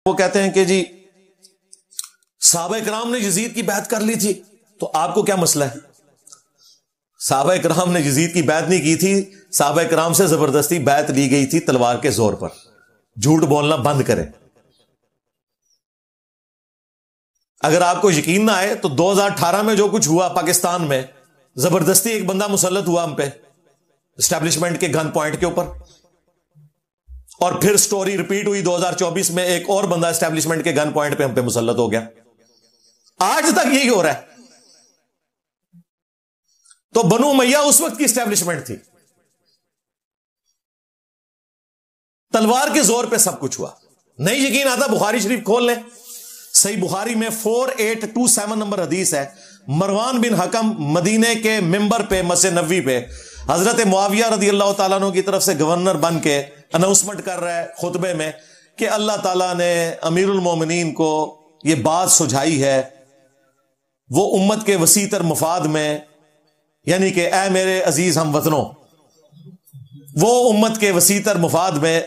وہ کہتے ہیں کہ جی صحابہ کرام نے یزید کی بیعت کر لی تھی، تو آپ کو کیا مسئلہ ہے؟ صحابہ کرام نے یزید کی بیعت نہیں کی تھی، صحابہ کرام سے زبردستی بیعت لی گئی تھی تلوار کے زور پر. جھوٹ بولنا بند کریں. اگر آپ کو یقین نہ آئے تو 2018 میں جو کچھ ہوا پاکستان میں، زبردستی ایک بندہ مسلط ہوا ہم پہ اسٹیبلشمنٹ کے گن پوائنٹ کے اوپر، اور پھر سٹوری ریپیٹ ہوئی 2024 میں، ایک اور بندہ اسٹیبلشمنٹ کے گن پوائنٹ پہ ہم پہ مسلط ہو گیا. آج تک یہی ہو رہا ہے. تو بنو امیہ اس وقت کی اسٹیبلشمنٹ تھی، تلوار کے زور پہ سب کچھ ہوا. نہیں یقین آتا بخاری شریف کھول لیں، صحیح بخاری میں 4827 نمبر حدیث ہے. مروان بن حکم مدینے کے ممبر پہ مسجد نبوی پہ حضرت معاویہ رضی اللہ تعالیٰ عنہ کی طرف سے گورنر بن کے اناؤنسمنٹ کر رہا ہے خطبے میں کہ اللہ تعالیٰ نے امیر المومنین کو یہ بات سجھائی ہے، وہ امت کے وسیع تر مفاد میں، یعنی کہ اے میرے عزیز ہم وطنوں، وہ امت کے وسیع تر مفاد میں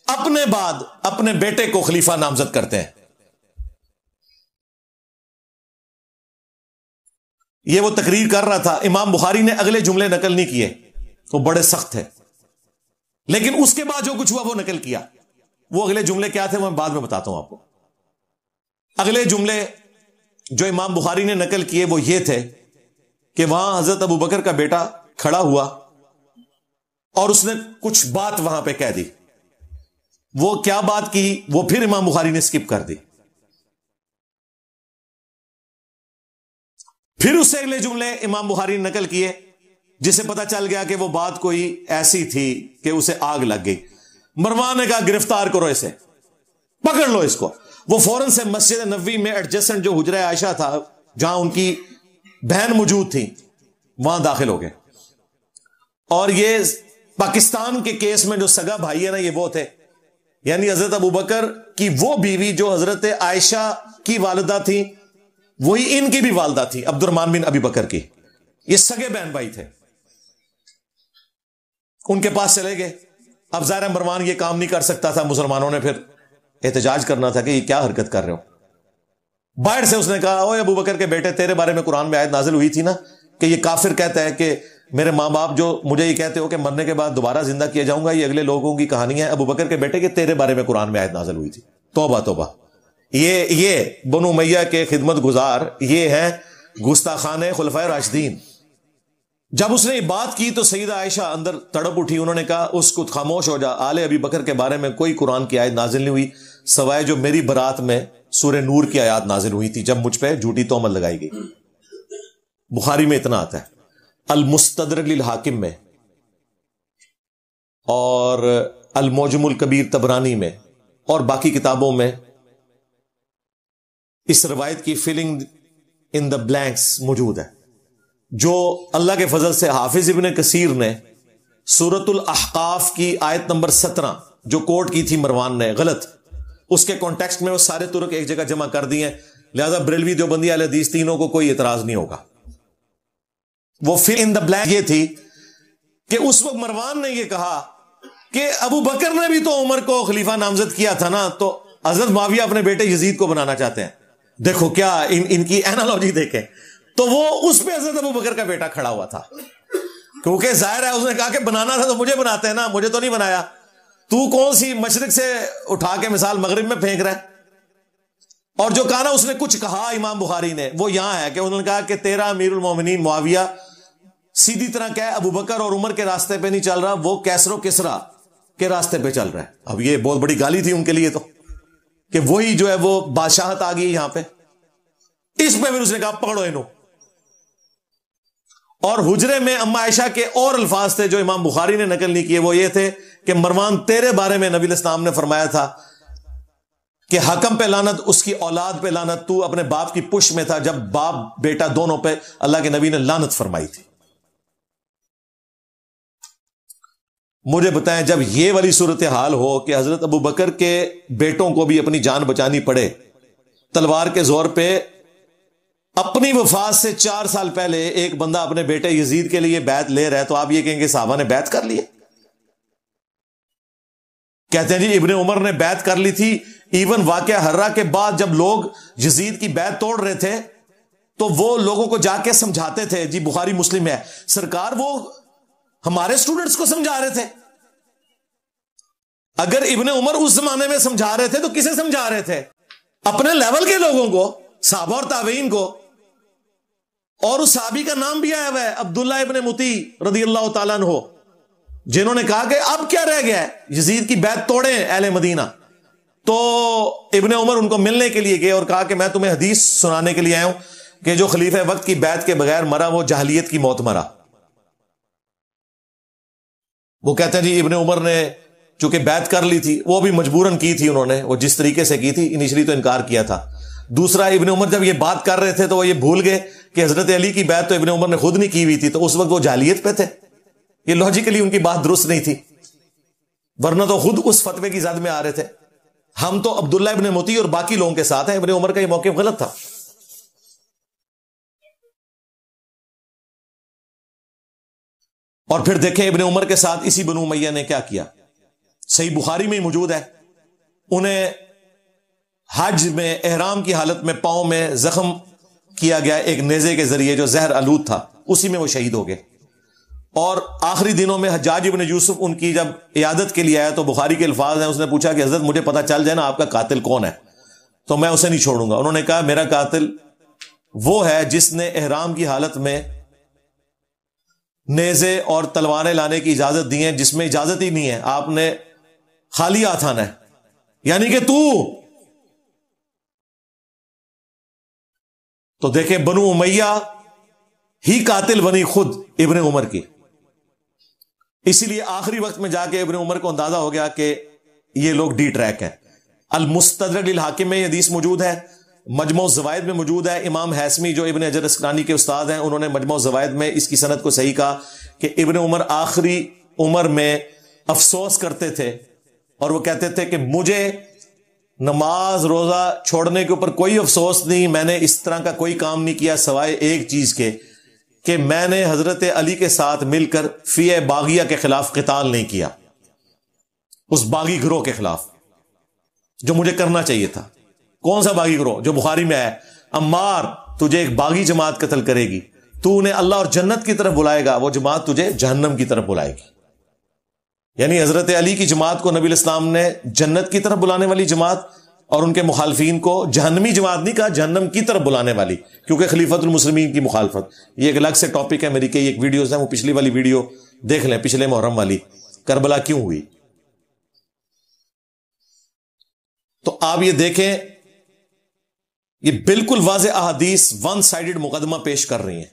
اپنے بعد اپنے بیٹے کو خلیفہ نامزد کرتے ہیں. یہ وہ تقریر کر رہا تھا. امام بخاری نے اگلے جملے نقل نہیں کیے، وہ بڑے سخت تھے، لیکن اس کے بعد جو کچھ ہوا وہ نقل کیا. وہ اگلے جملے کیا تھے وہ میں بعد میں بتاتا ہوں آپ کو. اگلے جملے جو امام بخاری نے نقل کیے وہ یہ تھے کہ وہاں حضرت ابو بکر کا بیٹا کھڑا ہوا اور اس نے کچھ بات وہاں پہ کہہ دی. وہ کیا بات کی وہ پھر امام بخاری نے سکپ کر دی. پھر اس سے اگلے جملے امام بخاری نے نقل کیے جسے پتا چل گیا کہ وہ بات کوئی ایسی تھی کہ اسے آگ لگ گئی. مروان نے کہا گرفتار کرو اسے، پکڑ لو اس کو. وہ فوراً سے مسجد نبوی میں ایڈجسٹنٹ جو حجرہ عائشہ تھا جہاں ان کی بہن موجود تھی وہاں داخل ہو گئے. اور یہ پاکستان کے کیس میں جو سگا بھائی ہے نا، یہ وہ تھے، یعنی حضرت ابو بکر کی وہ بیوی جو حضرت عائشہ کی والدہ تھی وہی ان کی بھی والدہ تھی، عبد الرحمن بن ابی بکر کی. یہ سگے بہن بھائی تھے. ان کے پاس چلے گئے. اب ظاہر مروان یہ کام نہیں کر سکتا تھا، مسلمانوں نے پھر احتجاج کرنا تھا کہ یہ کیا حرکت کر رہے ہو. باہر سے اس نے کہا اوے ابو بکر کے بیٹے، تیرے بارے میں قرآن میں آیت نازل ہوئی تھی نا کہ یہ کافر کہتا ہے کہ میرے ماں باپ جو مجھے یہ کہتے ہو کہ مرنے کے بعد دوبارہ زندہ کیا جاؤں گا، یہ اگلے لوگوں کی کہانی ہے. ابو بکر کے بیٹے کہ تیرے بارے میں قرآن میں آیت نازل ہوئی تھی. توبہ توبہ. یہ بنو امیہ کے خدمت گزار، یہ ہیں گستاخان خلفائے راشدین. جب اس نے یہ بات کی تو سیدہ عائشہ اندر تڑپ اٹھی. انہوں نے کہا اس کو خاموش ہو جا، آل ابی بکر کے بارے میں کوئی قرآن کی آیت نازل نہیں ہوئی سوائے جو میری برات میں سورہ نور کی آیات نازل ہوئی تھی جب مجھ پہ جھوٹی تہمت لگائی گئی. بخاری میں اتنا آتا ہے، المستدرک للحاکم میں اور المعجم الکبیر طبرانی میں اور باقی کتابوں میں اس روایت کی فلنگ ان دا بلینکس موجود ہے، جو اللہ کے فضل سے حافظ ابن کثیر نے سورۃ الاحقاف کی آیت نمبر 17 جو کوٹ کی تھی مروان نے غلط، اس کے کانٹیکسٹ میں وہ سارے ترک ایک جگہ جمع کر دیے ہیں. لہذا بریلوی دیوبندی اہل حدیث تینوں کو کوئی اعتراض نہیں ہوگا. وہ فل ان دا بلینک یہ تھی کہ اس وقت مروان نے یہ کہا کہ ابو بکر نے بھی تو عمر کو خلیفہ نامزد کیا تھا نا، تو حضرت معاویہ اپنے بیٹے یزید کو بنانا چاہتے ہیں. دیکھو کیا ان کی اینالوجی دیکھیں. تو وہ اس پہ حضرت ابو بکر کا بیٹا کھڑا ہوا تھا، کیونکہ ظاہر ہے اس نے کہا کہ بنانا تھا تو مجھے بناتے ہیں نا، مجھے تو نہیں بنایا. تو کون سی مشرق سے اٹھا کے مثال مغرب میں پھینک رہا ہے. اور جو کہا نا اس نے کچھ کہا امام بخاری نے وہ یہاں ہے کہ انہوں نے کہا کہ تیرا امیر المومنین معاویہ سیدھی طرح کہ ابو بکر اور عمر کے راستے پہ نہیں چل رہا، وہ کیسر و کسرا کے راستے پہ چل رہا ہے. اب یہ بہت بڑی گالی تھی ان کے لیے تو، کہ وہی جو ہے وہ بادشاہت آ گئی یہاں پہ. اس پہ پھر اس نے کہا پکڑو انہوں. اور حجرے میں اما عائشہ کے اور الفاظ تھے جو امام بخاری نے نقل نہیں کیے، وہ یہ تھے کہ مروان تیرے بارے میں نبی الاسلام نے فرمایا تھا کہ حکم پہ لعنت، اس کی اولاد پہ لعنت، تو اپنے باپ کی پش میں تھا جب باپ بیٹا دونوں پہ اللہ کے نبی نے لعنت فرمائی تھی. مجھے بتائیں جب یہ والی صورتحال ہو کہ حضرت ابو بکر کے بیٹوں کو بھی اپنی جان بچانی پڑے تلوار کے زور پہ، اپنی وفات سے 4 سال پہلے ایک بندہ اپنے بیٹے یزید کے لیے بیعت لے رہا ہے، تو آپ یہ کہیں گے صحابہ نے بیعت کر لی؟ کہتے ہیں جی ابن عمر نے بیعت کر لی تھی ایون واقعہ ہررا کے بعد جب لوگ یزید کی بیعت توڑ رہے تھے تو وہ لوگوں کو جا کے سمجھاتے تھے. جی بخاری مسلم ہے. سرکار وہ ہمارے اسٹوڈنٹس کو سمجھا رہے تھے. اگر ابن عمر اس زمانے میں سمجھا رہے تھے تو کسے سمجھا رہے تھے؟ اپنے لیول کے لوگوں کو، صحابہ اور تابعین کو. اور اس صحابی کا نام بھی آیا ہوا ہے عبداللہ ابن مطیع رضی اللہ تعالیٰ عنہ، جنہوں نے کہا کہ اب کیا رہ گیا ہے، یزید کی بیعت توڑیں اہل مدینہ. تو ابن عمر ان کو ملنے کے لیے گئے اور کہا کہ میں تمہیں حدیث سنانے کے لیے آیا ہوں کہ جو خلیفہ وقت کی بیعت کے بغیر مرا وہ جاہلیت کی موت مرا. وہ کہتے ہیں جی ابن عمر نے چونکہ بیعت کر لی تھی، وہ بھی مجبوراً کی تھی، انہوں نے وہ جس طریقے سے کی تھی، انیشلی تو انکار کیا تھا. دوسرا، ابن عمر جب یہ بات کر رہے تھے تو وہ یہ بھول گئے کہ حضرت علی کی بیعت تو ابن عمر نے خود نہیں کی ہوئی تھی، تو اس وقت وہ جاہلیت پہ تھے. یہ لاجیکلی ان کی بات درست نہیں تھی، ورنہ تو خود اس فتوے کی زد میں آ رہے تھے. ہم تو عبداللہ ابن مطیع اور باقی لوگوں کے ساتھ ہیں، ابن عمر کا یہ موقف غلط تھا. اور پھر دیکھیں ابن عمر کے ساتھ اسی بنو امیہ نے کیا کیا. صحیح بخاری میں ہی موجود ہے. انہیں حج میں احرام کی حالت میں پاؤں میں زخم کیا گیا ایک نیزے کے ذریعے جو زہر آلود تھا، اسی میں وہ شہید ہو گئے. اور آخری دنوں میں حجاج ابن یوسف ان کی جب عیادت کے لیے آیا تو بخاری کے الفاظ ہیں، اس نے پوچھا کہ حضرت مجھے پتا چل جائے نا آپ کا قاتل کون ہے تو میں اسے نہیں چھوڑوں گا. انہوں نے کہا میرا قاتل وہ ہے جس نے احرام کی حالت میں نیزے اور تلواریں لانے کی اجازت دی ہیں، جس میں اجازت ہی نہیں ہے، آپ نے خالی ہاتھ آنا ہے، یعنی کہ تو دیکھیں بنو امیہ ہی قاتل بنی خود ابن عمر کی. اسی لیے آخری وقت میں جا کے ابن عمر کو اندازہ ہو گیا کہ یہ لوگ ڈی ٹریک ہیں. المستدرک للحاکم میں یہ حدیث موجود ہے، مجموع الزوائد میں موجود ہے. امام حیثمی جو ابن حجر اسقلانی کے استاد ہیں، انہوں نے مجموع الزوائد میں اس کی سند کو صحیح کہا کہ ابن عمر آخری عمر میں افسوس کرتے تھے اور وہ کہتے تھے کہ مجھے نماز روزہ چھوڑنے کے اوپر کوئی افسوس نہیں، میں نے اس طرح کا کوئی کام نہیں کیا سوائے ایک چیز کے کہ میں نے حضرت علی کے ساتھ مل کر فی باغیہ کے خلاف قتال نہیں کیا، اس باغی گروہ کے خلاف جو مجھے کرنا چاہیے تھا. کون سا باغی گروہ؟ جو بخاری میں ہے، عمار تجھے ایک باغی جماعت قتل کرے گی، تو انہیں اللہ اور جنت کی طرف بلائے گا، وہ جماعت تجھے جہنم کی طرف بلائے گی. یعنی حضرت علی کی جماعت کو نبی الاسلام نے جنت کی طرف بلانے والی جماعت اور ان کے مخالفین کو جہنمی جماعت نہیں کہا، جہنم کی طرف بلانے والی، کیونکہ خلیفۃ المسلمین کی مخالفت. یہ ایک الگ سے ٹاپک ہے، میری کئی ایک ویڈیوز ہیں، وہ پچھلی والی ویڈیو دیکھ لیں، پچھلے محرم والی، کربلا کیوں ہوئی. تو آپ یہ دیکھیں، یہ بالکل واضح احادیث ون سائیڈڈ مقدمہ پیش کر رہی ہیں.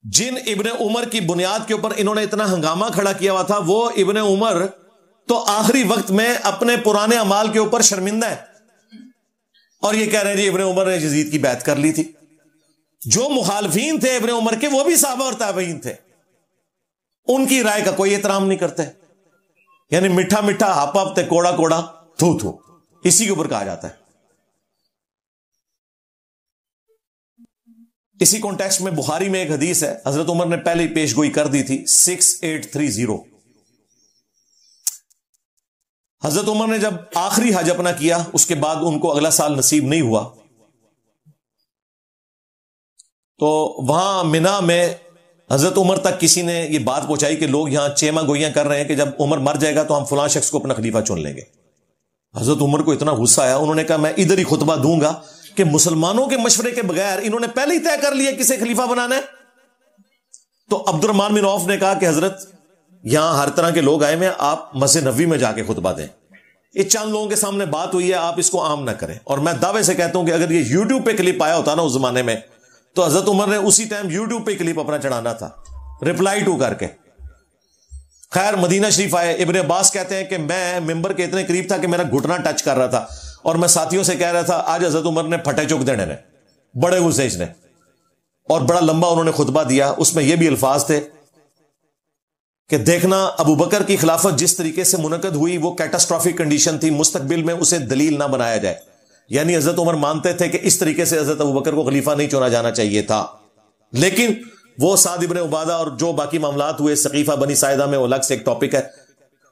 جن ابن عمر کی بنیاد کے اوپر انہوں نے اتنا ہنگامہ کھڑا کیا ہوا تھا، وہ ابن عمر تو آخری وقت میں اپنے پرانے اعمال کے اوپر شرمندہ ہے اور یہ کہہ رہے ہیں جی ابن عمر نے یزید کی بیعت کر لی تھی. جو مخالفین تھے ابن عمر کے وہ بھی صحابہ اور تابعین تھے، ان کی رائے کا کوئی احترام نہیں کرتے. یعنی میٹھا میٹھا ہاپا ہپتے کوڑا کوڑا تھو تھو، اسی کے اوپر کہا جاتا ہے. اسی کانٹیکسٹ میں بخاری میں ایک حدیث ہے، حضرت عمر نے پہلے ہی پیش گوئی کر دی تھی، 6830. حضرت عمر نے جب آخری حج اپنا کیا، اس کے بعد ان کو اگلا سال نصیب نہیں ہوا، تو وہاں منا میں حضرت عمر تک کسی نے یہ بات پہنچائی کہ لوگ یہاں چیما گوئیاں کر رہے ہیں کہ جب عمر مر جائے گا تو ہم فلاں شخص کو اپنا خلیفہ چن لیں گے. حضرت عمر کو اتنا غصہ آیا، انہوں نے کہا میں ادھر ہی خطبہ دوں گا کہ مسلمانوں کے مشورے کے بغیر انہوں نے پہلے ہی طے کر لیا کسے خلیفہ بنانا ہے. تو عبد الرحمن بن عوف نے کہا کہ حضرت یہاں ہر طرح کے لوگ آئے ہیں، آپ مسجد نبوی میں جا کے خطبہ دیں. یہ چند لوگوں کے سامنے بات ہوئی ہے، آپ اس کو عام نہ کریں. اور میں دعوے سے کہتا ہوں کہ اگر یہ یوٹیوب پہ کلپ آیا ہوتا نا اس زمانے میں، تو حضرت عمر نے اسی ٹائم یوٹیوب پہ کلپ اپنا چڑھانا تھا، ریپلائی ٹو کر کے. خیر مدینہ شریف آئے، ابن عباس کہتے ہیں کہ میں ممبر کے اتنے قریب تھا کہ میرا گھٹنا ٹچ کر رہا تھا اور میں ساتھیوں سے کہہ رہا تھا آج حضرت عمر نے پھٹے چک دینے نے، بڑے غصے نے، اور بڑا لمبا انہوں نے خطبہ دیا. اس میں یہ بھی الفاظ تھے کہ دیکھنا ابو بکر کی خلافت جس طریقے سے منعقد ہوئی وہ کیٹاسٹرافک کنڈیشن تھی، مستقبل میں اسے دلیل نہ بنایا جائے. یعنی حضرت عمر مانتے تھے کہ اس طریقے سے حضرت ابو بکر کو خلیفہ نہیں چنا جانا چاہیے تھا. لیکن وہ سعد ابن عبادہ اور جو باقی معاملات ہوئے سقیفہ بنی ساعدہ میں، وہ الگ سے ایک ٹاپک ہے.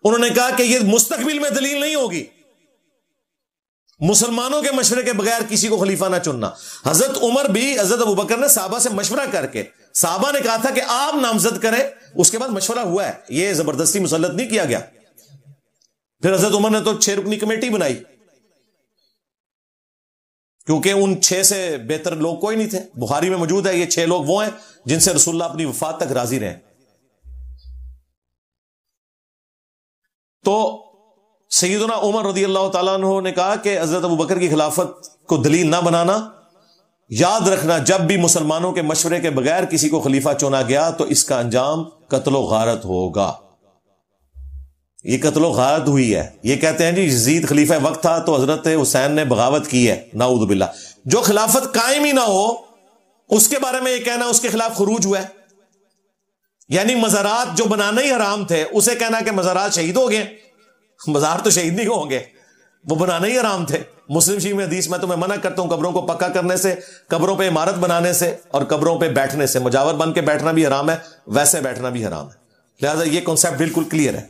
انہوں نے کہا کہ یہ مستقبل میں دلیل نہیں ہوگی، مسلمانوں کے مشورے کے بغیر کسی کو خلیفہ نہ چننا. حضرت عمر بھی حضرت ابوبکر نے صحابہ سے مشورہ کر کے، صحابہ نے کہا تھا کہ آپ نامزد کریں، اس کے بعد مشورہ ہوا ہے، یہ زبردستی مسلط نہیں کیا گیا. پھر حضرت عمر نے تو 6 رکنی کمیٹی بنائی، کیونکہ ان 6 سے بہتر لوگ کوئی نہیں تھے. بخاری میں موجود ہے، یہ 6 لوگ وہ ہیں جن سے رسول اللہ اپنی وفات تک راضی رہے. تو سیدنا عمر رضی اللہ تعالیٰ عنہ نے کہا کہ حضرت ابوبکر کی خلافت کو دلیل نہ بنانا، یاد رکھنا جب بھی مسلمانوں کے مشورے کے بغیر کسی کو خلیفہ چنا گیا تو اس کا انجام قتل و غارت ہوگا. یہ قتل و غارت ہوئی ہے. یہ کہتے ہیں جی یزید خلیفہ وقت تھا تو حضرت حسین نے بغاوت کی ہے، نعوذ باللہ. جو خلافت قائم ہی نہ ہو اس کے بارے میں یہ کہنا اس کے خلاف خروج ہوا ہے. یعنی مزارات جو بنانا ہی حرام تھے اسے کہنا کہ مزارات شہید ہو گئے. مزار تو شہید نہیں ہوں گے، وہ بنانا ہی حرام تھے. مسلم شریف میں حدیث میں تمہیں منع کرتا ہوں قبروں کو پکا کرنے سے، قبروں پہ عمارت بنانے سے اور قبروں پہ بیٹھنے سے. مجاور بن کے بیٹھنا بھی حرام ہے، ویسے بیٹھنا بھی حرام ہے. لہذا یہ کانسیپٹ بالکل کلیئر ہے.